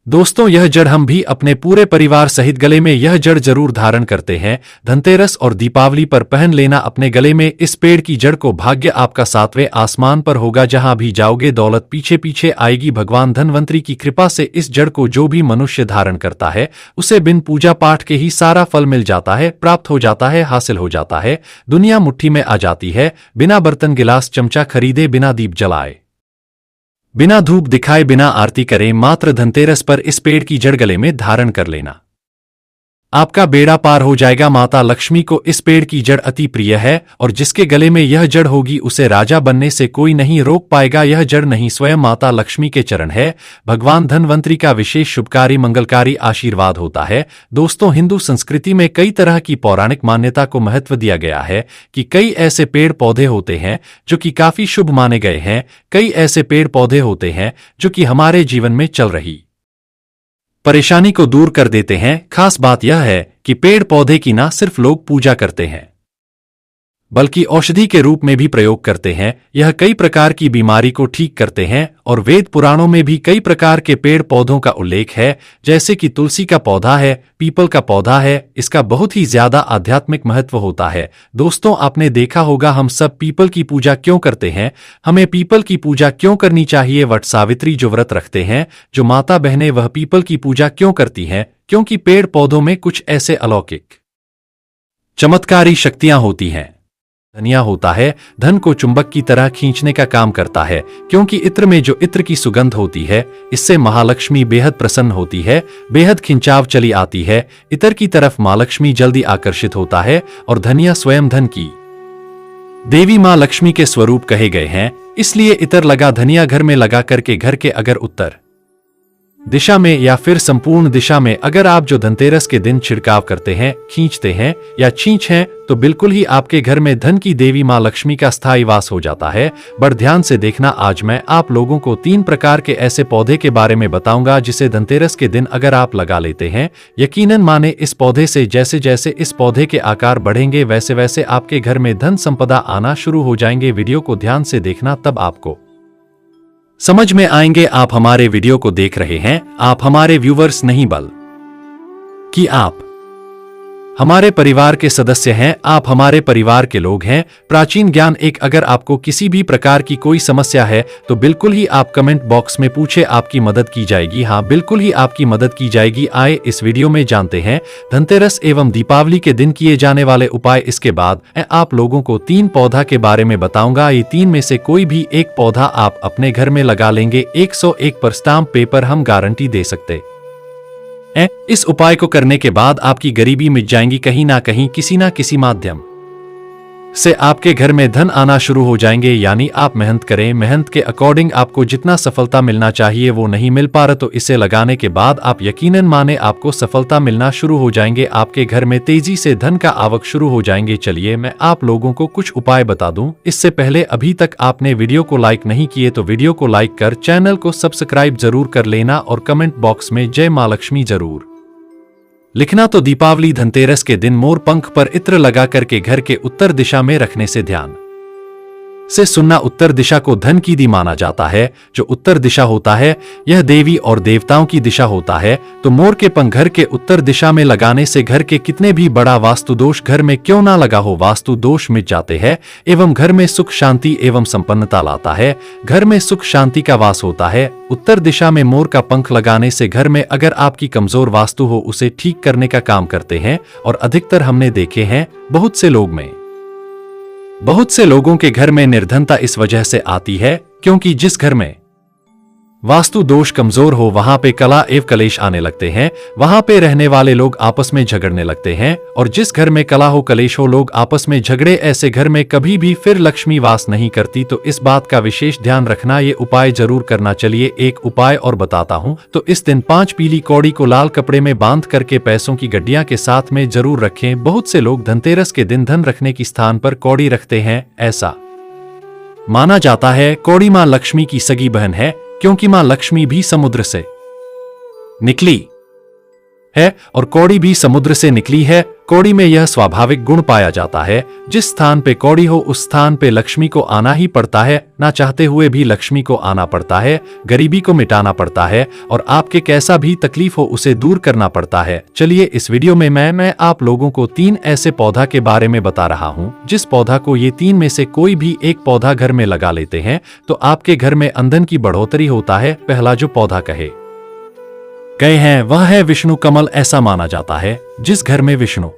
दोस्तों, यह जड़ हम भी अपने पूरे परिवार सहित गले में यह जड़ जरूर धारण करते हैं। धनतेरस और दीपावली पर पहन लेना अपने गले में इस पेड़ की जड़ को। भाग्य आपका सातवें आसमान पर होगा, जहां भी जाओगे दौलत पीछे पीछे आएगी। भगवान धनवंतरी की कृपा से इस जड़ को जो भी मनुष्य धारण करता है उसे बिन पूजा पाठ के ही सारा फल मिल जाता है, प्राप्त हो जाता है, हासिल हो जाता है। दुनिया मुट्ठी में आ जाती है, बिना बर्तन गिलास चमचा खरीदे, बिना दीप जलाए, बिना धूप दिखाए, बिना आरती करे, मात्र धनतेरस पर इस पेड़ की जड़ गले में धारण कर लेना। आपका बेड़ा पार हो जाएगा। माता लक्ष्मी को इस पेड़ की जड़ अति प्रिय है और जिसके गले में यह जड़ होगी उसे राजा बनने से कोई नहीं रोक पाएगा। यह जड़ नहीं, स्वयं माता लक्ष्मी के चरण है। भगवान धनवंतरी का विशेष शुभकारी मंगलकारी आशीर्वाद होता है। दोस्तों, हिंदू संस्कृति में कई तरह की पौराणिक मान्यता को महत्व दिया गया है कि कई ऐसे पेड़ पौधे होते हैं जो कि काफी शुभ माने गए हैं। कई ऐसे पेड़ पौधे होते हैं जो कि हमारे जीवन में चल रही परेशानी को दूर कर देते हैं। खास बात यह है कि पेड़ पौधे की ना सिर्फ लोग पूजा करते हैं बल्कि औषधि के रूप में भी प्रयोग करते हैं। यह कई प्रकार की बीमारी को ठीक करते हैं और वेद पुराणों में भी कई प्रकार के पेड़ पौधों का उल्लेख है, जैसे कि तुलसी का पौधा है, पीपल का पौधा है। इसका बहुत ही ज्यादा आध्यात्मिक महत्व होता है। दोस्तों, आपने देखा होगा हम सब पीपल की पूजा क्यों करते हैं, हमें पीपल की पूजा क्यों करनी चाहिए। वट सावित्री जो व्रत रखते हैं, जो माता बहनें, वह पीपल की पूजा क्यों करती हैं? क्योंकि पेड़ पौधों में कुछ ऐसे अलौकिक चमत्कारी शक्तियां होती हैं। धनिया होता है, धन को चुंबक की तरह खींचने का काम करता है, क्योंकि इत्र में जो इत्र की सुगंध होती है इससे महालक्ष्मी बेहद प्रसन्न होती है, बेहद खिंचाव चली आती है। इत्र की तरफ मां लक्ष्मी जल्दी आकर्षित होता है और धनिया स्वयं धन की देवी मां लक्ष्मी के स्वरूप कहे गए हैं। इसलिए इत्र लगा धनिया घर में लगा करके घर के अगर उत्तर दिशा में या फिर संपूर्ण दिशा में अगर आप जो धनतेरस के दिन छिड़काव करते हैं, खींचते हैं या छींच हैं, तो बिल्कुल ही आपके घर में धन की देवी मां लक्ष्मी का स्थायी वास हो जाता है। बड़ ध्यान से देखना, आज मैं आप लोगों को 3 प्रकार के ऐसे पौधे के बारे में बताऊंगा जिसे धनतेरस के दिन अगर आप लगा लेते हैं, यकीनन माने इस पौधे से जैसे जैसे इस पौधे के आकार बढ़ेंगे वैसे वैसे आपके घर में धन संपदा आना शुरू हो जाएंगे। वीडियो को ध्यान से देखना, तब आपको समझ में आएंगे। आप हमारे वीडियो को देख रहे हैं, आप हमारे व्यूवर्स नहीं बल्कि आप हमारे परिवार के सदस्य हैं, आप हमारे परिवार के लोग हैं। प्राचीन ज्ञान एक, अगर आपको किसी भी प्रकार की कोई समस्या है तो बिल्कुल ही आप कमेंट बॉक्स में पूछे, आपकी मदद की जाएगी। हाँ, बिल्कुल ही आपकी मदद की जाएगी। आए इस वीडियो में जानते हैं धनतेरस एवं दीपावली के दिन किए जाने वाले उपाय। इसके बाद मैं आप लोगों को 3 पौधा के बारे में बताऊंगा। ये 3 में से कोई भी एक पौधा आप अपने घर में लगा लेंगे, 101 स्टाम्प पेपर हम गारंटी दे सकते। इस उपाय को करने के बाद आपकी गरीबी मिट जाएंगी, कहीं ना कहीं किसी ना किसी माध्यम से आपके घर में धन आना शुरू हो जाएंगे। यानी आप मेहनत करें, मेहनत के अकॉर्डिंग आपको जितना सफलता मिलना चाहिए वो नहीं मिल पा रहा, तो इसे लगाने के बाद आप यकीनन माने आपको सफलता मिलना शुरू हो जाएंगे। आपके घर में तेजी से धन का आवक शुरू हो जाएंगे। चलिए मैं आप लोगों को कुछ उपाय बता दूं। इससे पहले अभी तक आपने वीडियो को लाइक नहीं किए तो वीडियो को लाइक कर चैनल को सब्सक्राइब जरूर कर लेना और कमेंट बॉक्स में जय मां लक्ष्मी जरूर लिखना। तो दीपावली धनतेरस के दिन मोर पंख पर इत्र लगा करके घर के उत्तर दिशा में रखने से ध्यान से सुनना। उत्तर दिशा को धन की दी माना जाता है। जो उत्तर दिशा होता है यह देवी और देवताओं की दिशा होता है। तो मोर के पंख घर के उत्तर दिशा में लगाने से घर के कितने भी बड़ा वास्तु दोष घर में क्यों ना लगा हो, वास्तु दोष मिट जाते हैं एवं घर में सुख शांति एवं संपन्नता लाता है। घर में सुख शांति का वास होता है। उत्तर दिशा में मोर का पंख लगाने से घर में अगर आपकी कमजोर वास्तु हो उसे ठीक करने का काम करते हैं। और अधिकतर हमने देखे हैं बहुत से लोगों के घर में निर्धनता इस वजह से आती है क्योंकि जिस घर में वास्तु दोष कमजोर हो वहां पे कलह एवं कलेश आने लगते हैं, वहां पे रहने वाले लोग आपस में झगड़ने लगते हैं। और जिस घर में कलह हो कलेश हो, लोग आपस में झगड़े, ऐसे घर में कभी भी फिर लक्ष्मी वास नहीं करती। तो इस बात का विशेष ध्यान रखना, ये उपाय जरूर करना। चलिए एक उपाय और बताता हूँ। तो इस दिन 5 पीली कौड़ी को लाल कपड़े में बांध करके पैसों की गड्डियां के साथ में जरूर रखें। बहुत से लोग धनतेरस के दिन धन रखने की स्थान पर कौड़ी रखते हैं। ऐसा माना जाता है कौड़ी मां लक्ष्मी की सगी बहन है, क्योंकि मां लक्ष्मी भी समुद्र से निकली है और कौड़ी भी समुद्र से निकली है। कौड़ी में यह स्वाभाविक गुण पाया जाता है। जिस स्थान पे कौड़ी हो उस स्थान पे लक्ष्मी को आना ही पड़ता है, ना चाहते हुए भी लक्ष्मी को आना पड़ता है। गरीबी को मिटाना पड़ता है और आपके कैसा भी तकलीफ हो उसे दूर करना पड़ता है। चलिए इस वीडियो में मैं आप लोगों को 3 ऐसे पौधा के बारे में बता रहा हूँ, जिस पौधा को ये 3 में से कोई भी एक पौधा घर में लगा लेते हैं तो आपके घर में अंधन की बढ़ोतरी होता है। पहला जो पौधा कहे गए हैं वह है विष्णु कमल। ऐसा माना जाता है जिस घर में विष्णु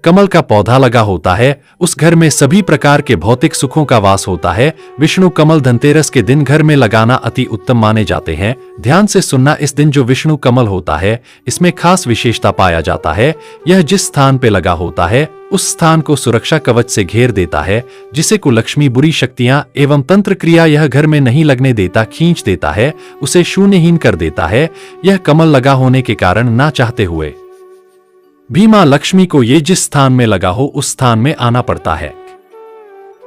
कमल का पौधा लगा होता है उस घर में सभी प्रकार के भौतिक सुखों का वास होता है। विष्णु कमल धनतेरस के दिन घर में लगाना अति उत्तम माने जाते हैं। ध्यान से सुनना, इस दिन जो विष्णु कमल होता है इसमें खास विशेषता पाया जाता है। यह जिस स्थान पे लगा होता है उस स्थान को सुरक्षा कवच से घेर देता है, जिसे कुलक्ष्मी, बुरी शक्तियां एवं तंत्र क्रिया यह घर में नहीं लगने देता, खींच देता है, उसे शून्यहीन कर देता है। यह कमल लगा होने के कारण ना चाहते हुए भी मां लक्ष्मी को ये जिस स्थान में लगा हो उस स्थान में आना पड़ता है,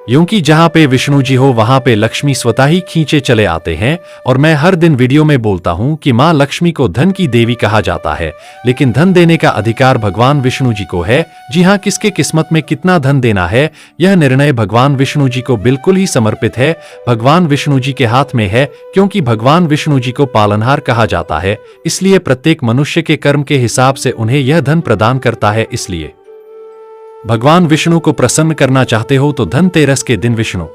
क्योंकि जहां पे विष्णु जी हो वहां पे लक्ष्मी स्वतः ही खींचे चले आते हैं। और मैं हर दिन वीडियो में बोलता हूं कि मां लक्ष्मी को धन की देवी कहा जाता है, लेकिन धन देने का अधिकार भगवान विष्णु जी को है। जी हां, किसके किस्मत में कितना धन देना है यह निर्णय भगवान विष्णु जी को बिल्कुल ही समर्पित है, भगवान विष्णु जी के हाथ में है। क्योंकि भगवान विष्णु जी को पालनहार कहा जाता है, इसलिए प्रत्येक मनुष्य के कर्म के हिसाब से उन्हें यह धन प्रदान करता है। इसलिए भगवान विष्णु को प्रसन्न करना चाहते हो तो धनतेरस के दिन विष्णु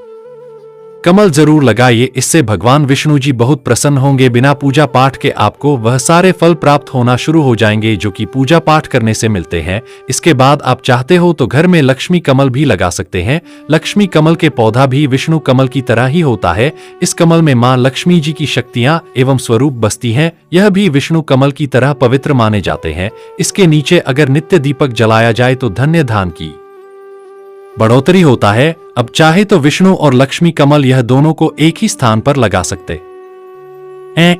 कमल जरूर लगाइए, इससे भगवान विष्णु जी बहुत प्रसन्न होंगे। बिना पूजा पाठ के आपको वह सारे फल प्राप्त होना शुरू हो जाएंगे जो कि पूजा पाठ करने से मिलते हैं। इसके बाद आप चाहते हो तो घर में लक्ष्मी कमल भी लगा सकते हैं। लक्ष्मी कमल के पौधा भी विष्णु कमल की तरह ही होता है। इस कमल में मां लक्ष्मी जी की शक्तियां एवं स्वरूप बसती हैं। यह भी विष्णु कमल की तरह पवित्र माने जाते हैं। इसके नीचे अगर नित्य दीपक जलाया जाए तो धन्य धान की बढ़ोतरी होता है। अब चाहे तो विष्णु और लक्ष्मी कमल यह दोनों को एक ही स्थान पर लगा सकते हैं।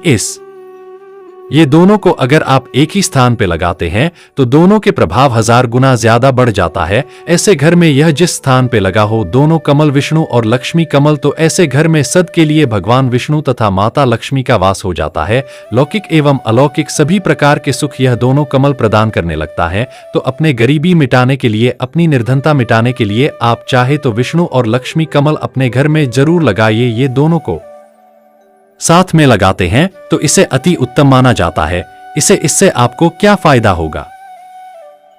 ये दोनों को अगर आप एक ही स्थान पे लगाते हैं तो दोनों के प्रभाव 1000 गुना ज्यादा बढ़ जाता है। ऐसे घर में यह जिस स्थान पे लगा हो दोनों कमल विष्णु और लक्ष्मी कमल, तो ऐसे घर में सद के लिए भगवान विष्णु तथा माता लक्ष्मी का वास हो जाता है। लौकिक एवं अलौकिक सभी प्रकार के सुख यह दोनों कमल प्रदान करने लगता है। तो अपने गरीबी मिटाने के लिए, अपनी निर्धनता मिटाने के लिए आप चाहे तो विष्णु और लक्ष्मी कमल अपने घर में जरूर लगाइए। ये दोनों को साथ में लगाते हैं तो इसे अति उत्तम माना जाता है। इससे आपको क्या फायदा होगा?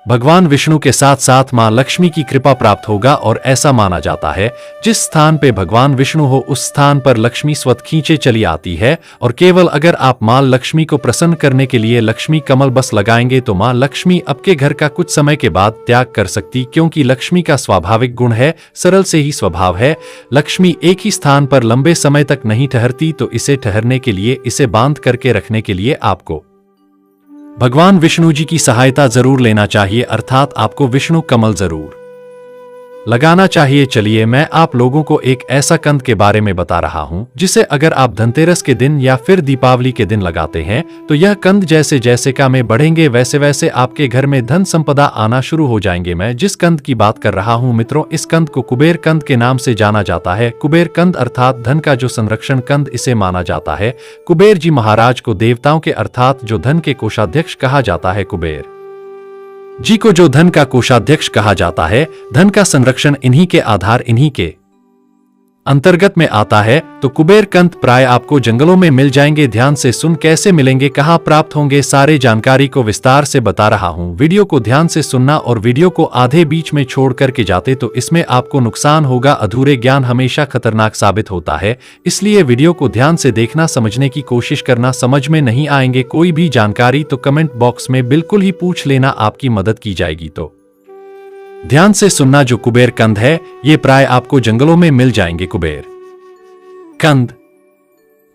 भगवान विष्णु के साथ साथ मां लक्ष्मी की कृपा प्राप्त होगा। और ऐसा माना जाता है जिस स्थान पे भगवान विष्णु हो उस स्थान पर लक्ष्मी स्वतः खींचे चली आती है। और केवल अगर आप मां लक्ष्मी को प्रसन्न करने के लिए लक्ष्मी कमल बस लगाएंगे तो मां लक्ष्मी आपके घर का कुछ समय के बाद त्याग कर सकती, क्योंकि लक्ष्मी का स्वाभाविक गुण है, सरल से ही स्वभाव है। लक्ष्मी एक ही स्थान पर लंबे समय तक नहीं ठहरती, तो इसे ठहरने के लिए, इसे बांध करके रखने के लिए आपको भगवान विष्णु जी की सहायता जरूर लेना चाहिए, अर्थात आपको विष्णु कमल जरूर लगाना चाहिए। चलिए मैं आप लोगों को एक ऐसा कंद के बारे में बता रहा हूं जिसे अगर आप धनतेरस के दिन या फिर दीपावली के दिन लगाते हैं तो यह कंद जैसे जैसे का में बढ़ेंगे वैसे वैसे आपके घर में धन संपदा आना शुरू हो जाएंगे। मैं जिस कंद की बात कर रहा हूं मित्रों, इस कंद को कुबेर कंद के नाम से जाना जाता है। कुबेर कंद अर्थात धन का जो संरक्षण कंद इसे माना जाता है। कुबेर जी महाराज को देवताओं के अर्थात जो धन के कोषाध्यक्ष कहा जाता है, कुबेर जी को जो धन का कोषाध्यक्ष कहा जाता है, धन का संरक्षण इन्हीं के आधार, इन्हीं के अंतर्गत में आता है। तो कुबेर कंद प्राय आपको जंगलों में मिल जाएंगे। ध्यान से सुन, कैसे मिलेंगे, कहां प्राप्त होंगे, सारे जानकारी को विस्तार से बता रहा हूं। वीडियो को ध्यान से सुनना और वीडियो को आधे बीच में छोड़ करके जाते तो इसमें आपको नुकसान होगा। अधूरे ज्ञान हमेशा खतरनाक साबित होता है, इसलिए वीडियो को ध्यान से देखना, समझने की कोशिश करना। समझ में नहीं आएंगे कोई भी जानकारी तो कमेंट बॉक्स में बिल्कुल ही पूछ लेना, आपकी मदद की जाएगी। तो ध्यान से सुनना, जो कुबेर कंद है ये प्राय आपको जंगलों में मिल जाएंगे। कुबेर कंद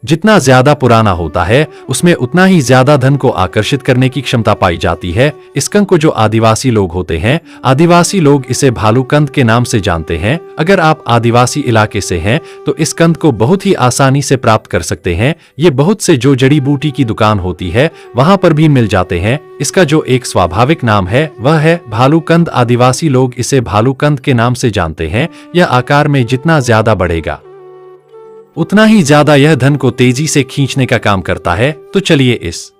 जितना ज्यादा पुराना होता है उसमें उतना ही ज्यादा धन को आकर्षित करने की क्षमता पाई जाती है। इस कंद को जो आदिवासी लोग होते हैं, आदिवासी लोग इसे भालू कंद के नाम से जानते हैं। अगर आप आदिवासी इलाके से हैं तो इस कंद को बहुत ही आसानी से प्राप्त कर सकते हैं। ये बहुत से जो जड़ी बूटी की दुकान होती है वहां पर भी मिल जाते हैं। इसका जो एक स्वाभाविक नाम है वह है भालू कंद। आदिवासी लोग इसे भालू कंद के नाम से जानते हैं। यह आकार में जितना ज्यादा बढ़ेगा उतना ही ज्यादा यह धन को तेजी से खींचने का काम करता है। तो चलिए इस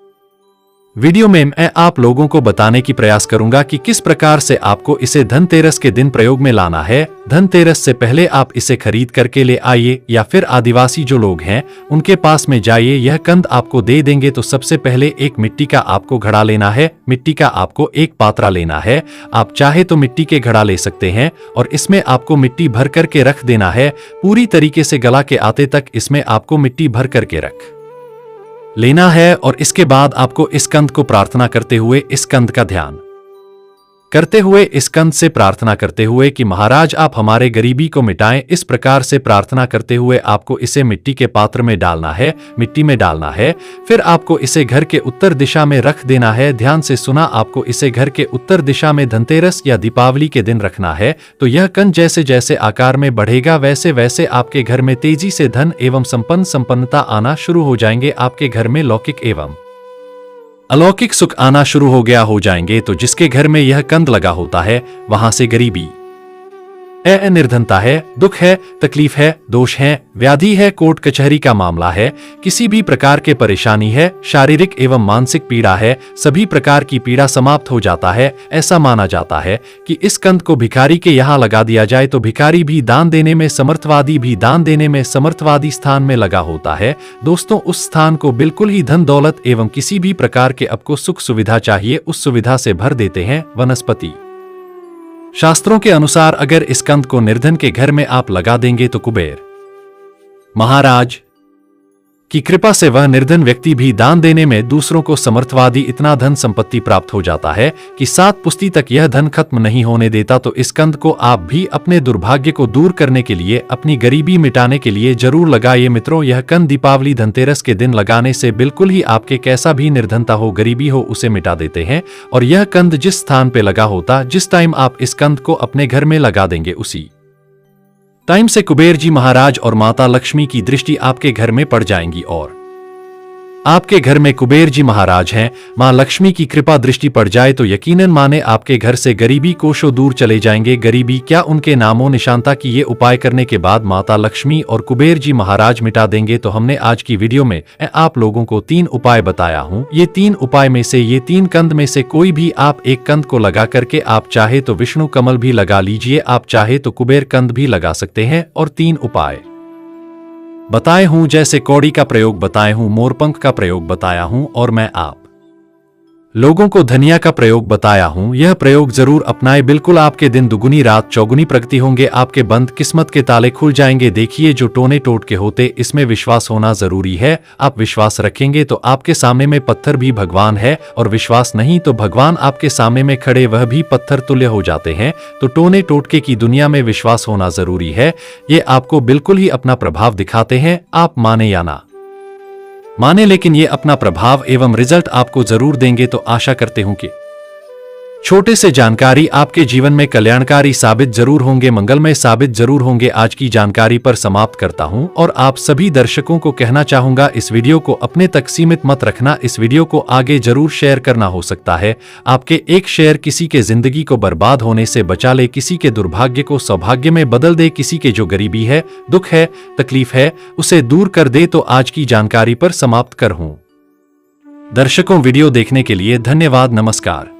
वीडियो में मैं आप लोगों को बताने की प्रयास करूंगा कि किस प्रकार से आपको इसे धनतेरस के दिन प्रयोग में लाना है। धनतेरस से पहले आप इसे खरीद करके ले आइए या फिर आदिवासी जो लोग हैं उनके पास में जाइए, यह कंद आपको दे देंगे। तो सबसे पहले एक मिट्टी का आपको घड़ा लेना है, मिट्टी का आपको एक पात्रा लेना है। आप चाहे तो मिट्टी के घड़ा ले सकते हैं और इसमें आपको मिट्टी भर करके रख देना है। पूरी तरीके से गला के आते तक इसमें आपको मिट्टी भर करके रख लेना है और इसके बाद आपको इस कंद को प्रार्थना करते हुए, इस कंद का ध्यान करते हुए, इस कंद से प्रार्थना करते हुए कि महाराज आप हमारे गरीबी को मिटाएं, इस प्रकार से प्रार्थना करते हुए आपको इसे मिट्टी के पात्र में डालना है, मिट्टी में डालना है। फिर आपको इसे घर के उत्तर दिशा में रख देना है। ध्यान से सुना, आपको इसे घर के उत्तर दिशा में धनतेरस या दीपावली के दिन रखना है। तो यह कंद जैसे जैसे आकार में बढ़ेगा वैसे वैसे आपके घर में तेजी से धन एवं संपन्नता आना शुरू हो जाएंगे। आपके घर में लौकिक एवं अलौकिक सुख आना शुरू हो जाएंगे। तो जिसके घर में यह कंद लगा होता है वहां से गरीबी निर्धनता है, दुख है, तकलीफ है, दोष है, व्याधि है, कोर्ट कचहरी का मामला है, किसी भी प्रकार के परेशानी है, शारीरिक एवं मानसिक पीड़ा है, सभी प्रकार की पीड़ा समाप्त हो जाता है। ऐसा माना जाता है कि इस कंद को भिखारी के यहाँ लगा दिया जाए तो भिखारी भी दान देने में समर्थवादी भी दान देने में समर्थवादी स्थान में लगा होता है। दोस्तों, उस स्थान को बिल्कुल ही धन दौलत एवं किसी भी प्रकार के आपको सुख सुविधा चाहिए उस सुविधा से भर देते हैं। वनस्पति शास्त्रों के अनुसार अगर इस कंद को निर्धन के घर में आप लगा देंगे तो कुबेर महाराज की कृपा से वह निर्धन व्यक्ति भी दान देने में दूसरों को समर्थवादी इतना धन संपत्ति प्राप्त हो जाता है कि 7 पुश्ती तक यह धन खत्म नहीं होने देता। तो इस कंद को आप भी अपने दुर्भाग्य को दूर करने के लिए, अपनी गरीबी मिटाने के लिए जरूर लगाइए। मित्रों, यह कंद दीपावली धनतेरस के दिन लगाने से बिल्कुल ही आपके कैसा भी निर्धनता हो, गरीबी हो, उसे मिटा देते हैं। और यह कंद जिस स्थान पे लगा होता, जिस टाइम आप इस कंद को अपने घर में लगा देंगे उसी टाइम से कुबेर जी महाराज और माता लक्ष्मी की दृष्टि आपके घर में पड़ जाएंगी और आपके घर में कुबेर जी महाराज हैं, मां लक्ष्मी की कृपा दृष्टि पड़ जाए तो यकीनन माने आपके घर से गरीबी कोशों दूर चले जाएंगे। गरीबी क्या, उनके नामों निशानता की ये उपाय करने के बाद माता लक्ष्मी और कुबेर जी महाराज मिटा देंगे। तो हमने आज की वीडियो में आप लोगों को 3 उपाय बताया हूं। ये 3 उपाय में से, ये 3 कंद में से कोई भी आप एक कंद को लगा करके, आप चाहे तो विष्णु कमल भी लगा लीजिए, आप चाहे तो कुबेर कंद भी लगा सकते हैं। और 3 उपाय बताए हूं, जैसे कौड़ी का प्रयोग बताए हूं, मोरपंख का प्रयोग बताया हूं और मैं आप लोगों को धनिया का प्रयोग बताया हूं। यह प्रयोग जरूर अपनाएं, बिल्कुल आपके दिन दुगुनी रात चौगुनी प्रगति होंगे, आपके बंद किस्मत के ताले खुल जाएंगे। देखिए, जो टोने टोट के होते, इसमें विश्वास होना जरूरी है। आप विश्वास रखेंगे तो आपके सामने में पत्थर भी भगवान है, और विश्वास नहीं तो भगवान आपके सामने में खड़े वह भी पत्थर तुल्य हो जाते हैं। तो टोने टोटके की दुनिया में विश्वास होना जरूरी है। ये आपको बिल्कुल ही अपना प्रभाव दिखाते हैं, आप माने या ना माने, लेकिन ये अपना प्रभाव एवं रिजल्ट आपको जरूर देंगे। तो आशा करते हूं कि छोटे से जानकारी आपके जीवन में कल्याणकारी साबित जरूर होंगे, मंगलमय साबित जरूर होंगे। आज की जानकारी पर समाप्त करता हूं और आप सभी दर्शकों को कहना चाहूंगा, इस वीडियो को अपने तक सीमित मत रखना, इस वीडियो को आगे जरूर शेयर करना। हो सकता है आपके एक शेयर किसी के जिंदगी को बर्बाद होने से बचा ले, किसी के दुर्भाग्य को सौभाग्य में बदल दे, किसी के जो गरीबी है, दुख है, तकलीफ है, उसे दूर कर दे। तो आज की जानकारी पर समाप्त कर हूं। दर्शकों, वीडियो देखने के लिए धन्यवाद। नमस्कार।